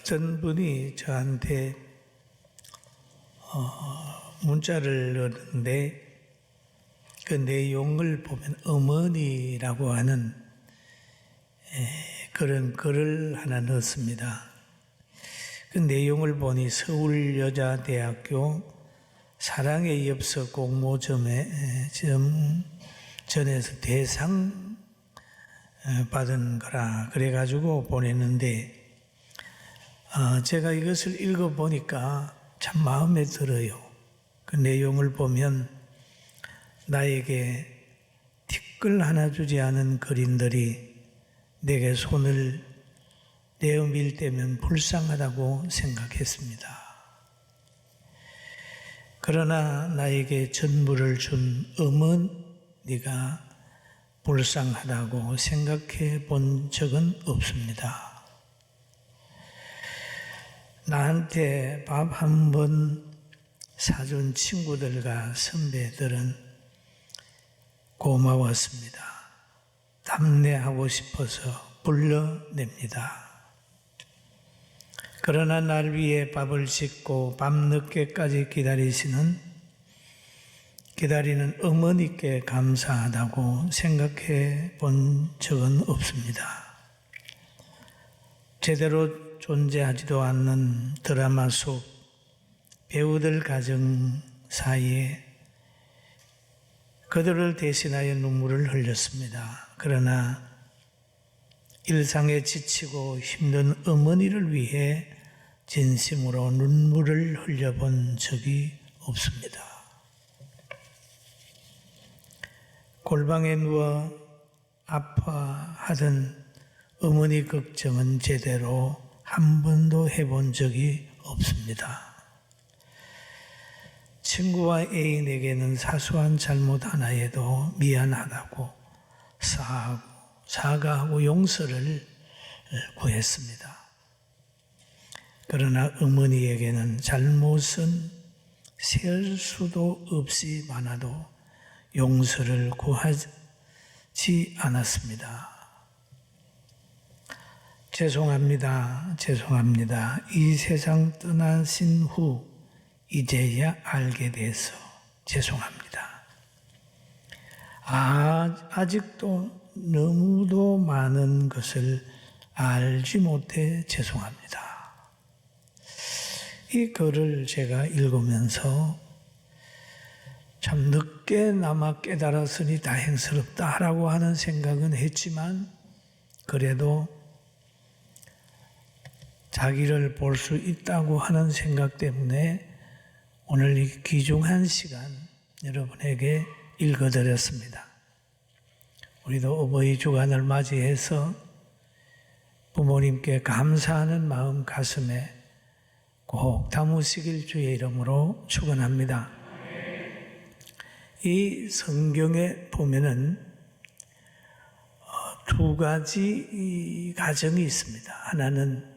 어떤 분이 저한테 문자를 넣었는데 그 내용을 보면 어머니라고 하는 그런 글을 하나 넣었습니다. 그 내용을 보니 서울여자대학교 사랑의 엽서 공모전에 전에서 대상 받은 거라 그래가지고 보냈는데 제가 이것을 읽어보니까 참 마음에 들어요. 그 내용을 보면 나에게 티끌 하나 주지 않은 그린들이 내게 손을 내어밀 때면 불쌍하다고 생각했습니다. 그러나 나에게 전부를 준 어머니가 불쌍하다고 생각해 본 적은 없습니다. 나한테 밥 한 번 사준 친구들과 선배들은 고마웠습니다. 답례하고 싶어서 불러냅니다. 그러나 날 위해 밥을 짓고 밤늦게까지 기다리는 어머니께 감사하다고 생각해 본 적은 없습니다. 제대로 존재하지도 않는 드라마 속 배우들 가정 사이에 그들을 대신하여 눈물을 흘렸습니다. 그러나 일상에 지치고 힘든 어머니를 위해 진심으로 눈물을 흘려본 적이 없습니다. 골방에 누워 아파하던 어머니 걱정은 제대로 한 번도 해본 적이 없습니다. 친구와 애인에게는 사소한 잘못 하나에도 미안하다고 사과하고 용서를 구했습니다. 그러나 어머니에게는 잘못은 셀 수도 없이 많아도 용서를 구하지 않았습니다. 죄송합니다. 이 세상 떠나신 후 이제야 알게 돼서 죄송합니다. 아직도 너무도 많은 것을 알지 못해 죄송합니다. 이 글을 제가 읽으면서 참 늦게나마 깨달았으니 다행스럽다라고 하는 생각은 했지만 그래도 자기를 볼 수 있다고 하는 생각 때문에 오늘 이 귀중한 시간 여러분에게 읽어드렸습니다. 우리도 어버이 주간을 맞이해서 부모님께 감사하는 마음 가슴에 꼭 담으시길 주의 이름으로 축원합니다. 이 성경에 보면은 두 가지 가정이 있습니다. 하나는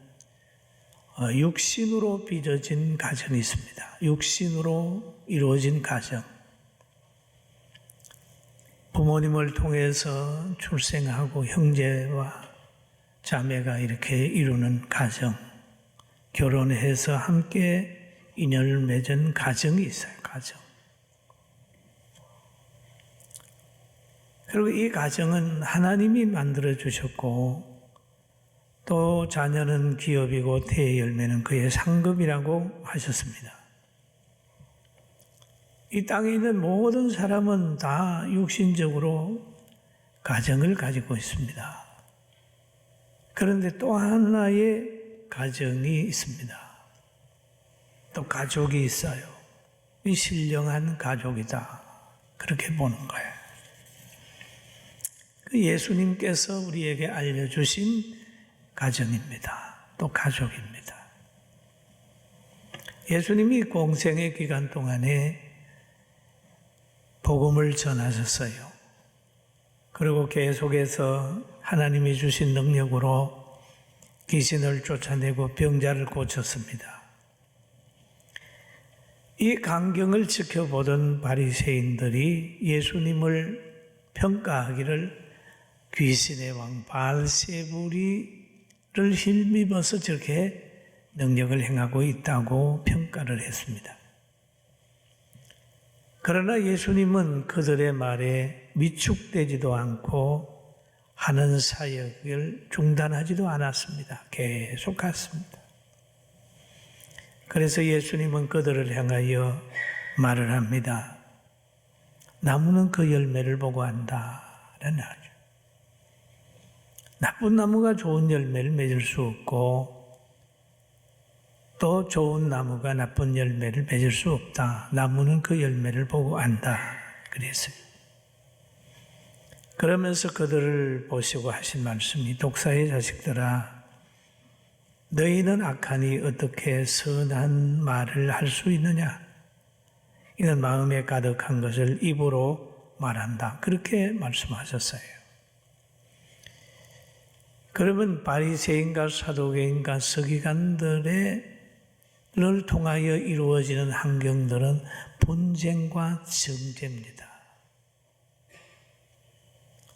육신으로 빚어진 가정이 있습니다. 육신으로 이루어진 가정. 부모님을 통해서 출생하고 형제와 자매가 이렇게 이루는 가정. 결혼해서 함께 인연을 맺은 가정이 있어요. 가정. 그리고 이 가정은 하나님이 만들어 주셨고 또 자녀는 기업이고 태의 열매는 그의 상급이라고 하셨습니다. 이 땅에 있는 모든 사람은 다 육신적으로 가정을 가지고 있습니다. 그런데 또 하나의 가정이 있습니다. 또 가족이 있어요. 이 신령한 가족이다. 그렇게 보는 거예요. 예수님께서 우리에게 알려주신 가정입니다. 또 가족입니다. 예수님이 공생의 기간 동안에 복음을 전하셨어요. 그리고 계속해서 하나님이 주신 능력으로 귀신을 쫓아내고 병자를 고쳤습니다. 이 광경을 지켜보던 바리새인들이 예수님을 평가하기를 귀신의 왕 바알세불이를 힘입어서 저렇게 능력을 행하고 있다고 평가를 했습니다. 그러나 예수님은 그들의 말에 위축되지도 않고 하는 사역을 중단하지도 않았습니다. 계속 갔습니다. 그래서 예수님은 그들을 향하여 말을 합니다. 나무는 그 열매를 보고 안다라는 말이죠. 나쁜 나무가 좋은 열매를 맺을 수 없고 또 좋은 나무가 나쁜 열매를 맺을 수 없다. 나무는 그 열매를 보고 안다. 그랬어요. 그러면서 그들을 보시고 하신 말씀이 독사의 자식들아 너희는 악하니 어떻게 선한 말을 할 수 있느냐? 이는 마음에 가득한 것을 입으로 말한다. 그렇게 말씀하셨어요. 그러면 바리새인과 사두개인과 서기관들을 통하여 이루어지는 환경들은 분쟁과 정죄입니다.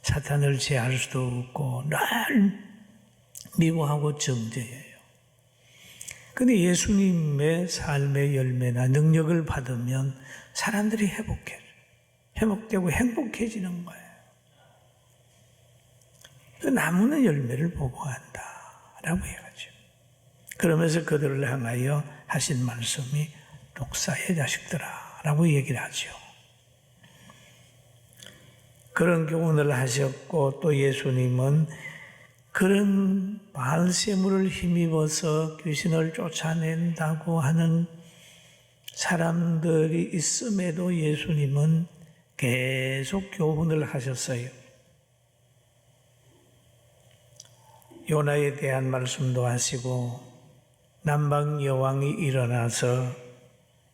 사탄을 제할 수도 없고 늘 미워하고 정죄해요. 그런데 예수님의 삶의 열매나 능력을 받으면 사람들이 회복되고 행복해지는 거예요. 그 나무는 열매를 보고 한다라고 해가지고 그러면서 그들을 향하여 하신 말씀이 독사의 자식들아라고 얘기를 하죠. 그런 교훈을 하셨고 또 예수님은 그런 바알세물을 힘입어서 귀신을 쫓아낸다고 하는 사람들이 있음에도 예수님은 계속 교훈을 하셨어요. 요나에 대한 말씀도 하시고 남방 여왕이 일어나서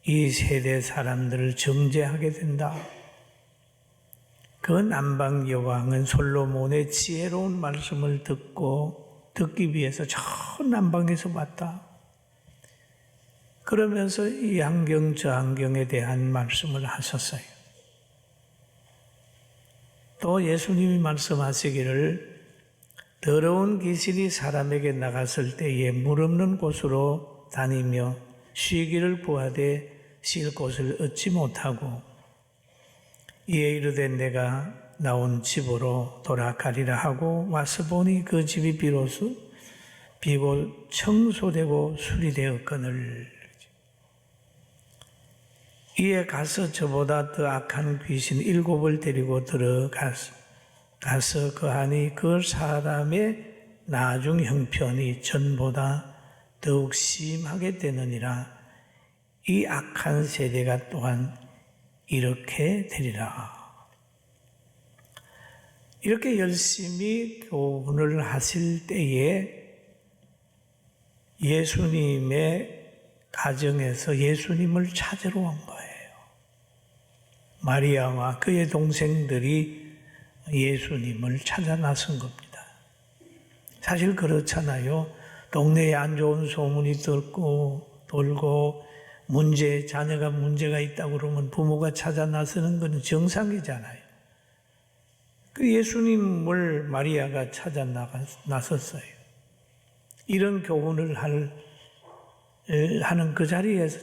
이 세대 사람들을 정죄하게 된다. 그 남방 여왕은 솔로몬의 지혜로운 말씀을 듣기 위해서 저 남방에서 왔다. 그러면서 이 환경 저 환경에 대한 말씀을 하셨어요. 또 예수님이 말씀하시기를 더러운 귀신이 사람에게 나갔을 때에 물 없는 곳으로 다니며 쉬기를 구하되 쉴 곳을 얻지 못하고 이에 이르되 내가 나온 집으로 돌아가리라 하고 와서 보니 그 집이 비로소 비고 청소되고 수리되었거늘 이에 가서 저보다 더 악한 귀신 7을 데리고 들어가서 거하니 그 사람의 나중 형편이 전보다 더욱 심하게 되느니라. 이 악한 세대가 또한 이렇게 되리라. 이렇게 열심히 교훈을 하실 때에 예수님의 가정에서 예수님을 찾으러 온 거예요. 마리아와 그의 동생들이 예수님을 찾아 나선 겁니다. 사실 그렇잖아요. 동네에 안 좋은 소문이 돌고 자녀가 문제가 있다고 그러면 부모가 찾아 나서는 건 정상이잖아요. 그 예수님을 마리아가 찾아 나섰어요. 이런 교훈을 하는 그 자리에서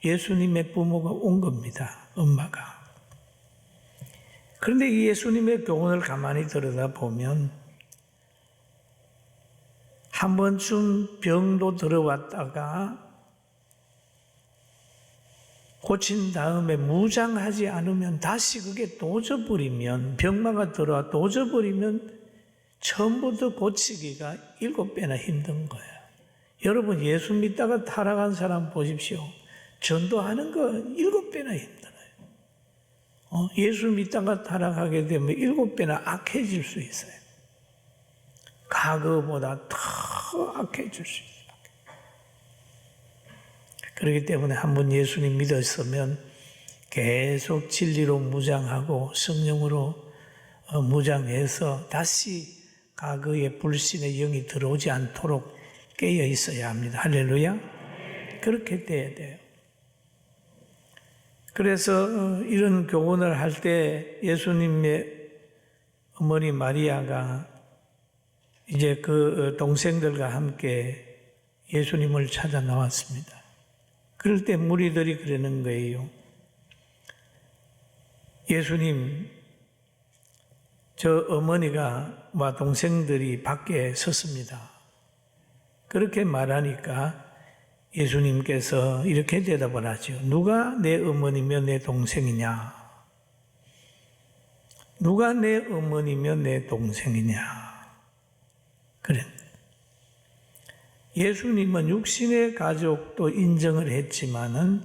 예수님의 부모가 온 겁니다. 엄마가. 그런데 이 예수님의 교훈을 가만히 들여다보면 한 번쯤 병도 들어왔다가 고친 다음에 무장하지 않으면 다시 그게 도져버리면 병마가 들어와 도져버리면 처음부터 고치기가 7배나 힘든 거예요. 여러분 예수 믿다가 타락한 사람 보십시오. 전도하는 거 7배나 힘들어요. 예수 믿다가 타락하게 되면 7배나 악해질 수 있어요. 과거보다 더 악해질 수 있어요. 그렇기 때문에 한번 예수님 믿었으면 계속 진리로 무장하고 성령으로 무장해서 다시 과거의 불신의 영이 들어오지 않도록 깨어 있어야 합니다. 할렐루야. 그렇게 돼야 돼요. 그래서 이런 교훈을 할 때 예수님의 어머니 마리아가 이제 그 동생들과 함께 예수님을 찾아 나왔습니다. 그럴 때 무리들이 그러는 거예요. 예수님, 저 어머니가 와 동생들이 밖에 섰습니다. 그렇게 말하니까 예수님께서 이렇게 대답을 하죠. 누가 내 어머니며 내 동생이냐? 누가 내 어머니며 내 동생이냐? 그래. 예수님은 육신의 가족도 인정을 했지만은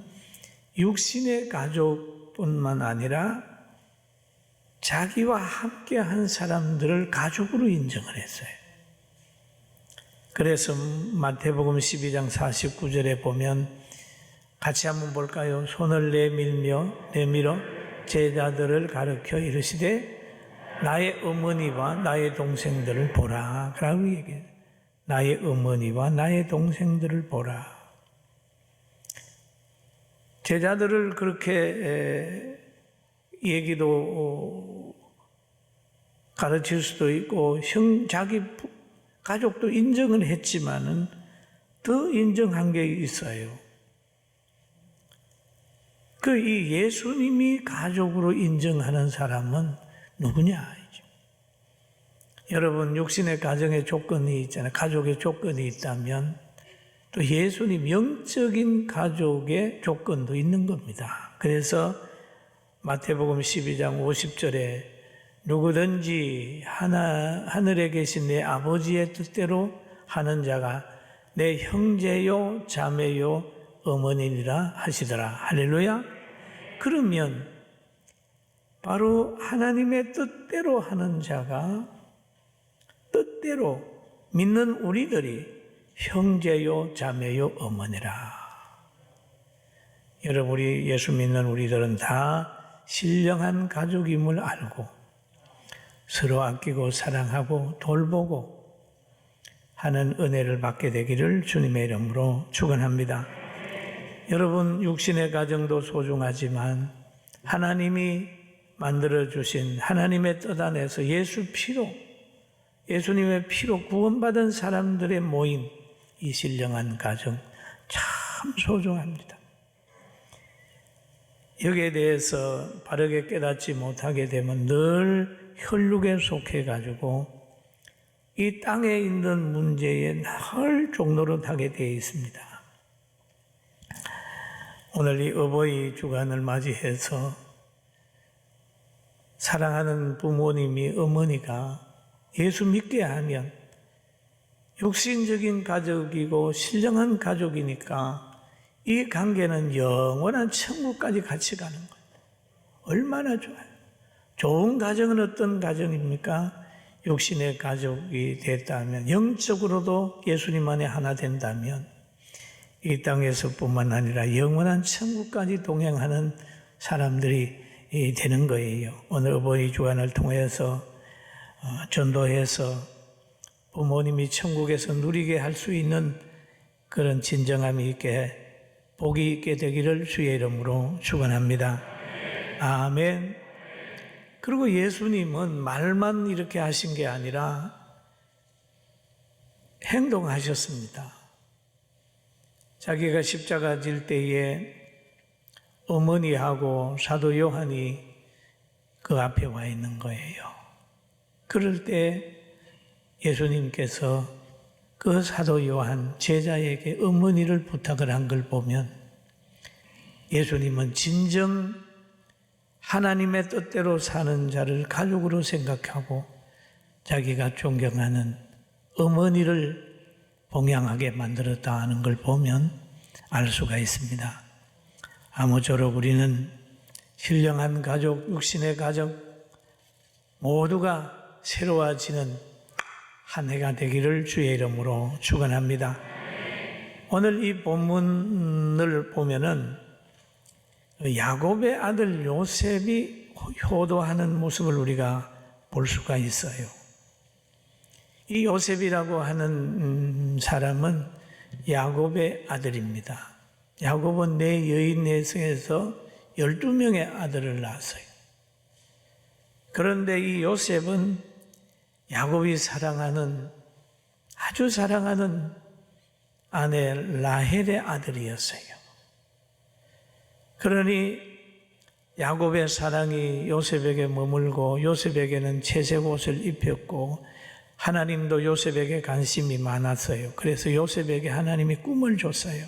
육신의 가족뿐만 아니라 자기와 함께 한 사람들을 가족으로 인정을 했어요. 그래서 마태복음 12장 49절에 보면 같이 한번 볼까요? 손을 내밀어 제자들을 가르쳐 이르시되 나의 어머니와 나의 동생들을 보라. 라고 얘기해요. 나의 어머니와 나의 동생들을 보라. 제자들을 그렇게 얘기도 가르칠 수도 있고 자기 가족도 인정을 했지만은 더 인정한 게 있어요. 이 예수님이 가족으로 인정하는 사람은 누구냐? 여러분, 육신의 가정의 조건이 있잖아요. 가족의 조건이 있다면 또 예수님 영적인 가족의 조건도 있는 겁니다. 그래서 마태복음 12장 50절에 누구든지 하늘에 계신 내 아버지의 뜻대로 하는 자가 내 형제요 자매요 어머니니라 하시더라. 할렐루야. 그러면 바로 하나님의 뜻대로 하는 자가 뜻대로 믿는 우리들이 형제요 자매요 어머니라. 여러분, 우리 예수 믿는 우리들은 다 신령한 가족임을 알고 서로 아끼고 사랑하고 돌보고 하는 은혜를 받게 되기를 주님의 이름으로 축원합니다. 여러분, 육신의 가정도 소중하지만 하나님이 만들어주신 하나님의 뜻 안에서 예수님의 피로 구원받은 사람들의 모임, 이 신령한 가정 참 소중합니다. 여기에 대해서 바르게 깨닫지 못하게 되면 늘 혈육에 속해가지고 이 땅에 있는 문제에 늘 종노릇하게 되어 있습니다. 오늘 이 어버이 주간을 맞이해서 사랑하는 부모님이, 어머니가 예수 믿게 하면 육신적인 가족이고 신령한 가족이니까 이 관계는 영원한 천국까지 같이 가는 거예요. 얼마나 좋아요. 좋은 가정은 어떤 가정입니까? 육신의 가족이 됐다면, 영적으로도 예수님 안에 하나 된다면 이 땅에서뿐만 아니라 영원한 천국까지 동행하는 사람들이 되는 거예요. 오늘 어버이 주간을 통해서 전도해서 부모님이 천국에서 누리게 할 수 있는 그런 진정함이 있게 복이 있게 되기를 주의 이름으로 축원합니다. 아멘. 그리고 예수님은 말만 이렇게 하신 게 아니라 행동하셨습니다. 자기가 십자가 질 때에 어머니하고 사도 요한이 그 앞에 와 있는 거예요. 그럴 때 예수님께서 그 사도 요한 제자에게 어머니를 부탁을 한 걸 보면 예수님은 진정 하나님의 뜻대로 사는 자를 가족으로 생각하고 자기가 존경하는 어머니를 봉양하게 만들었다 하는 걸 보면 알 수가 있습니다. 아무쪼록 우리는 신령한 가족, 육신의 가족 모두가 새로워지는 한 해가 되기를 주의 이름으로 축원합니다. 오늘 이 본문을 보면은 야곱의 아들 요셉이 효도하는 모습을 우리가 볼 수가 있어요. 이 요셉이라고 하는 사람은 야곱의 아들입니다. 야곱은 네 여인 내성에서 12명의 아들을 낳았어요. 그런데 이 요셉은 야곱이 아주 사랑하는 아내 라헬의 아들이었어요. 그러니 야곱의 사랑이 요셉에게 머물고 요셉에게는 채색 옷을 입혔고 하나님도 요셉에게 관심이 많았어요. 그래서 요셉에게 하나님이 꿈을 줬어요.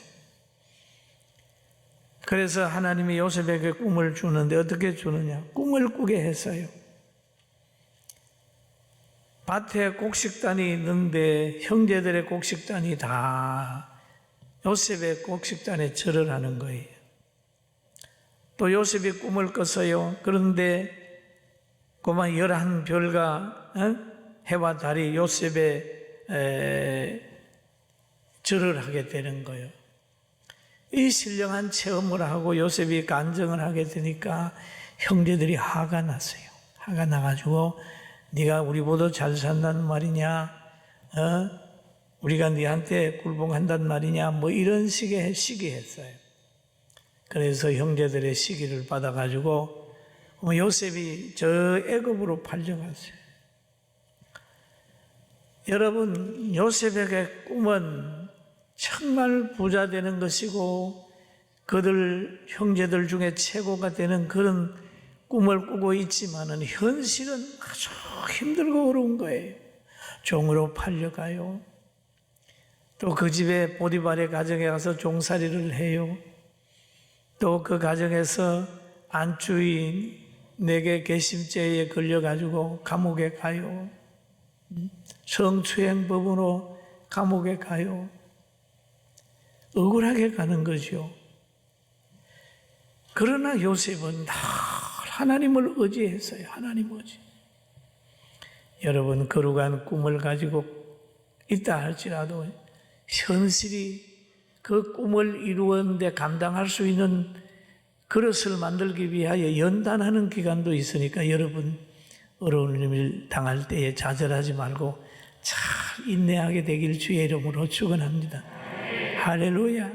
그래서 하나님이 요셉에게 꿈을 주는데 어떻게 주느냐? 꿈을 꾸게 했어요. 밭에 곡식단이 있는데 형제들의 곡식단이 다 요셉의 곡식단에 절을 하는 거예요. 또 요셉이 꿈을 꿨어요. 그런데 그만 11별과 해와 달이 요셉의 절을 하게 되는 거예요. 이 신령한 체험을 하고 요셉이 간증을 하게 되니까 형제들이 화가 났어요. 화가 나가지고 네가 우리보다 잘 산다는 말이냐? 우리가 네한테 굴복한다는 말이냐? 뭐 이런 식의 시기했어요. 그래서 형제들의 시기를 받아가지고 요셉이 저 애굽으로 팔려갔어요. 여러분, 요셉에게 꿈은 정말 부자 되는 것이고 그들 형제들 중에 최고가 되는 그런 꿈을 꾸고 있지만은 현실은 아주 힘들고 어려운 거예요. 종으로 팔려가요. 또 그 집에 보디발의 가정에 가서 종살이를 해요. 또 그 가정에서 안주인에게 괘씸죄에 걸려가지고 감옥에 가요. 성추행법으로 감옥에 가요. 억울하게 가는 거죠. 그러나 요셉은 늘 하나님을 의지했어요. 하나님 의지. 여러분, 거룩한 꿈을 가지고 있다 할지라도 현실이 그 꿈을 이루었는데 감당할 수 있는 그릇을 만들기 위하여 연단하는 기간도 있으니까 여러분, 어려운 일을 당할 때에 좌절하지 말고 잘 인내하게 되길 주의 이름으로 축원합니다. 할렐루야.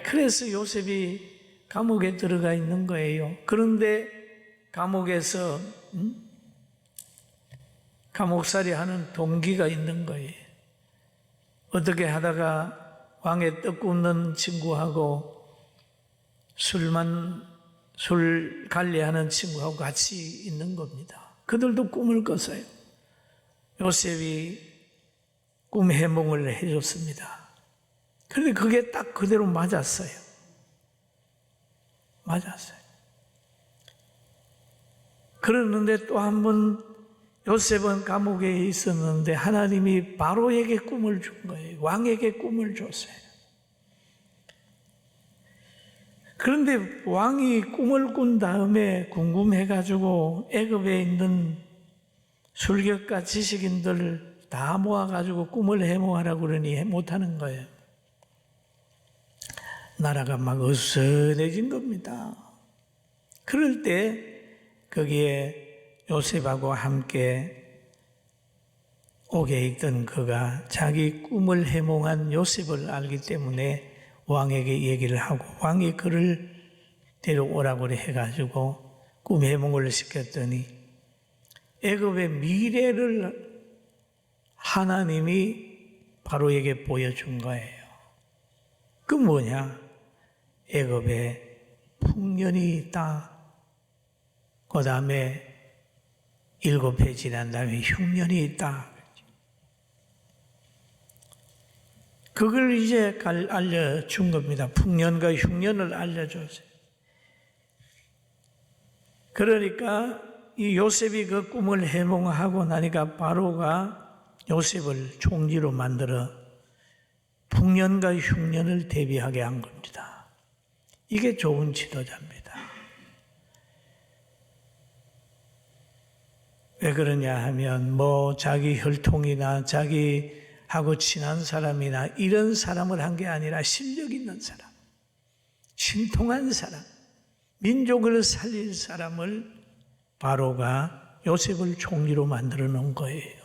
그래서 요셉이 감옥에 들어가 있는 거예요. 그런데 감옥에서 감옥살이 하는 동기가 있는 거예요. 어떻게 하다가 왕의 떡 굽는 친구하고 술 관리하는 친구하고 같이 있는 겁니다. 그들도 꿈을 꿨어요. 요셉이 꿈 해몽을 해줬습니다. 그런데 그게 딱 그대로 맞았어요. 맞았어요. 그러는데 또 한 번 요셉은 감옥에 있었는데 하나님이 바로에게 꿈을 준 거예요. 왕에게 꿈을 줬어요. 그런데 왕이 꿈을 꾼 다음에 궁금해가지고 애굽에 있는 술객과 지식인들 다 모아가지고 꿈을 해몽하라고 그러니 못하는 거예요. 나라가 막 어수선해진 겁니다. 그럴 때 거기에 요셉하고 함께 옥에 있던 그가 자기 꿈을 해몽한 요셉을 알기 때문에 왕에게 얘기를 하고 왕이 그를 데려오라고 해가지고 꿈 해몽을 시켰더니 애굽의 미래를 하나님이 바로에게 보여준 거예요. 그 뭐냐? 애굽에 풍년이 있다. 그 다음에 7해 지난 다음에 흉년이 있다. 그걸 이제 알려준 겁니다. 풍년과 흉년을 알려줬어요. 그러니까 이 요셉이 그 꿈을 해몽하고 나니까 바로가 요셉을 총리로 만들어 풍년과 흉년을 대비하게 한 겁니다. 이게 좋은 지도자입니다. 왜 그러냐 하면 뭐 자기 혈통이나 자기하고 친한 사람이나 이런 사람을 한 게 아니라 실력 있는 사람, 신통한 사람, 민족을 살릴 사람을 바로가 요셉을 총리로 만들어 놓은 거예요.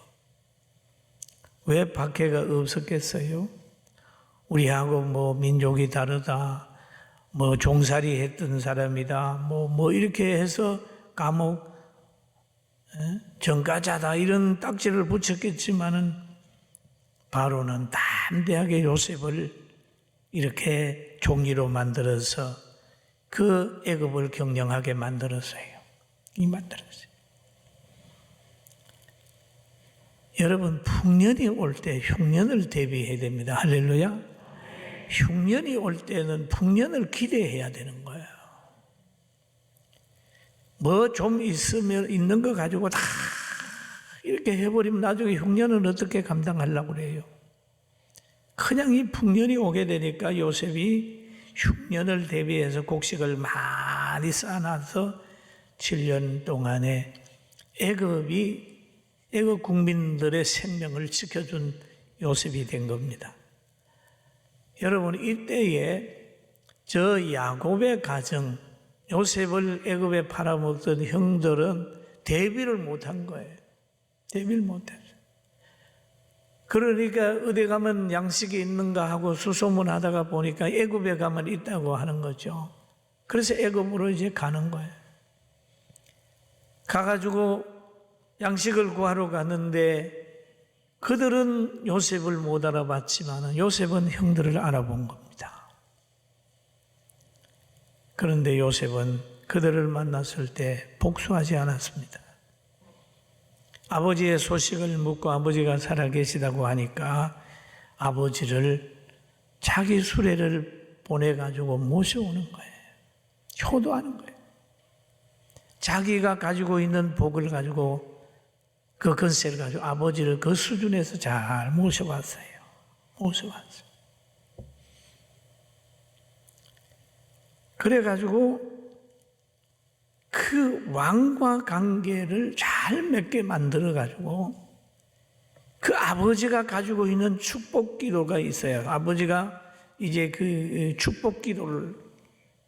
왜 박해가 없었겠어요? 우리하고 뭐 민족이 다르다, 뭐 종살이 했던 사람이다, 뭐 이렇게 해서 감옥 전과자다 이런 딱지를 붙였겠지만은 바로는 담대하게 요셉을 이렇게 종이로 만들어서 그 애굽을 경영하게 만들었어요. 만들었어요. 여러분, 풍년이 올 때 흉년을 대비해야 됩니다. 할렐루야. 흉년이 올 때는 풍년을 기대해야 되는 거예요. 뭐 좀 있으면 있는 거 가지고 다 이렇게 해버리면 나중에 흉년은 어떻게 감당하려고 그래요? 그냥 이 풍년이 오게 되니까 요셉이 흉년을 대비해서 곡식을 많이 쌓아놔서 7년 동안에 애굽 국민들의 생명을 지켜준 요셉이 된 겁니다. 여러분, 이때에 저 야곱의 가정, 요셉을 애굽에 팔아먹던 형들은 대비를 못한 거예요. 대비를 못했어요. 그러니까 어디 가면 양식이 있는가 하고 수소문하다가 보니까 애굽에 가면 있다고 하는 거죠. 그래서 애굽으로 이제 가는 거예요. 가가지고 양식을 구하러 갔는데 그들은 요셉을 못 알아봤지만 요셉은 형들을 알아본 겁니다. 그런데 요셉은 그들을 만났을 때 복수하지 않았습니다. 아버지의 소식을 묻고 아버지가 살아계시다고 하니까 아버지를 자기 수레를 보내가지고 모셔오는 거예요. 효도하는 거예요. 자기가 가지고 있는 복을 가지고 그 건세를 가지고 아버지를 그 수준에서 잘 모셔왔어요. 모셔왔어요. 그래가지고 그 왕과 관계를 잘 맺게 만들어가지고 그 아버지가 가지고 있는 축복 기도가 있어요. 아버지가 이제 그 축복 기도를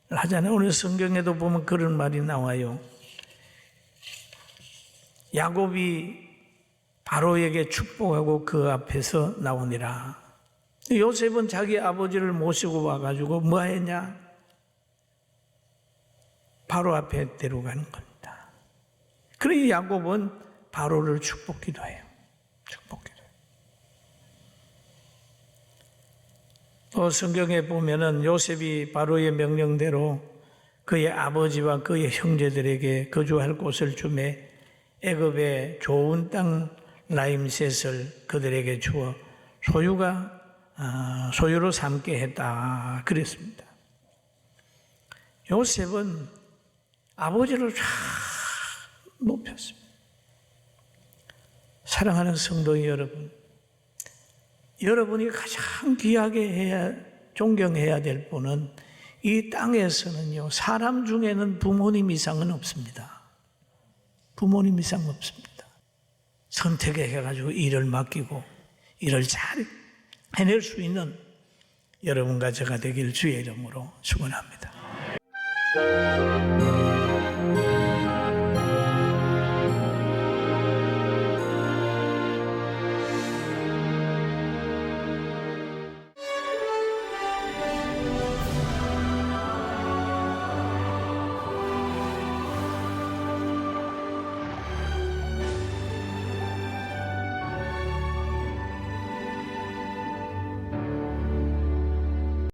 하잖아요. 오늘 성경에도 보면 그런 말이 나와요. 야곱이 바로에게 축복하고 그 앞에서 나오니라. 요셉은 자기 아버지를 모시고 와가지고 뭐 했냐? 바로 앞에 데려가는 겁니다. 그러니 야곱은 바로를 축복기도 해요. 축복기도. 또 성경에 보면은 요셉이 바로의 명령대로 그의 아버지와 그의 형제들에게 거주할 곳을 주매 애굽의 좋은 땅 라임셋을 그들에게 주어 소유로 삼게 했다. 그랬습니다. 요셉은 아버지를 쫙 높였습니다. 사랑하는 성도 여러분, 여러분이 가장 귀하게 존경해야 될 분은 이 땅에서는요, 사람 중에는 부모님 이상은 없습니다. 부모님 이상 없습니다. 선택해가지고 일을 맡기고 일을 잘 해낼 수 있는 여러분과 제가 되길 주의 이름으로 축원합니다.